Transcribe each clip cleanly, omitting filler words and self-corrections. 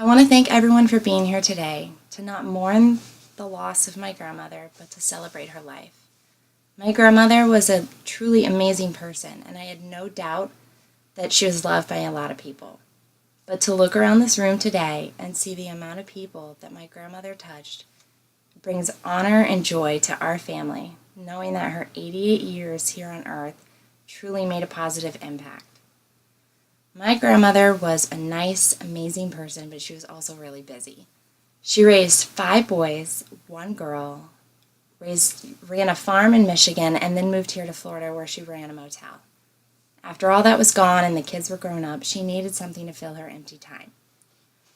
I want to thank everyone for being here today, to not mourn the loss of my grandmother, but to celebrate her life. My grandmother was a truly amazing person, and I had no doubt that she was loved by a lot of people. But to look around this room today and see the amount of people that my grandmother touched brings honor and joy to our family, knowing that her 88 years here on earth truly made a positive impact. My grandmother was a nice, amazing person, but she was also really busy. She raised 5 boys, 1 girl, ran a farm in Michigan, and then moved here to Florida where she ran a motel. After all that was gone and the kids were grown up, she needed something to fill her empty time.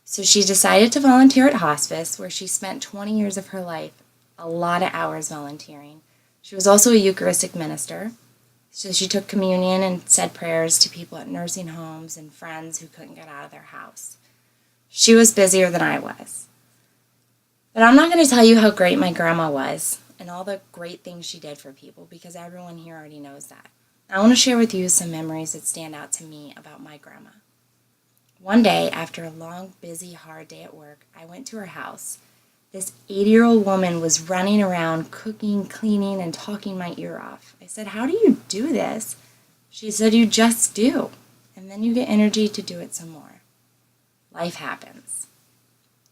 So she decided to volunteer at hospice, where she spent 20 years of her life, a lot of hours volunteering. She was also a Eucharistic minister, so she took communion and said prayers to people at nursing homes and friends who couldn't get out of their house. She was busier than I was. But I'm not going to tell you how great my grandma was and all the great things she did for people, because everyone here already knows that. I want to share with you some memories that stand out to me about my grandma. One day, after a long, busy, hard day at work, I went to her house. This 80-year-old woman was running around, cooking, cleaning, and talking my ear off. I said, "How do you do this?" She said, "You just do, and then you get energy to do it some more. Life happens."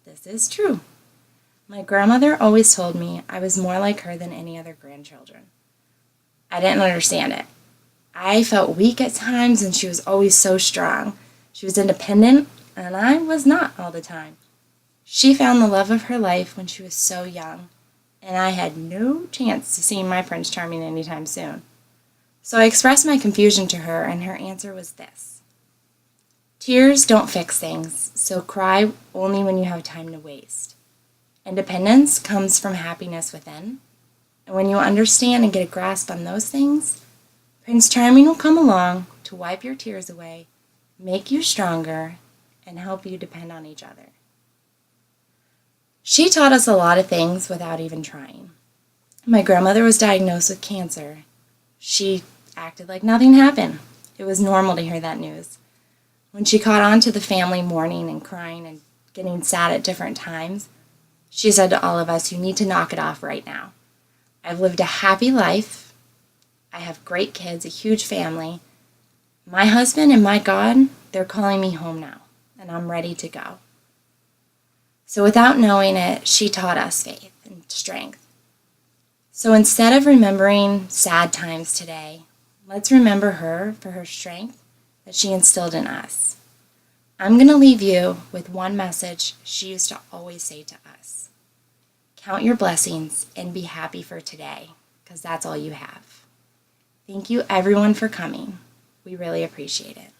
This is true. My grandmother always told me I was more like her than any other grandchildren. I didn't understand it. I felt weak at times, and she was always so strong. She was independent, and I was not all the time. She found the love of her life when she was so young, and I had no chance to see my Prince Charming anytime soon. So I expressed my confusion to her, and her answer was this: "Tears don't fix things, so cry only when you have time to waste. Independence comes from happiness within, and when you understand and get a grasp on those things, Prince Charming will come along to wipe your tears away, make you stronger, and help you depend on each other." She taught us a lot of things without even trying. My grandmother was diagnosed with cancer. She acted like nothing happened. It was normal to hear that news. When she caught on to the family mourning and crying and getting sad at different times, she said to all of us, "You need to knock it off right now. I've lived a happy life. I have great kids, a huge family. My husband and my God, they're calling me home now, and I'm ready to go." So without knowing it, she taught us faith and strength. So instead of remembering sad times today, let's remember her for her strength that she instilled in us. I'm going to leave you with one message she used to always say to us: count your blessings and be happy for today, because that's all you have. Thank you everyone for coming. We really appreciate it.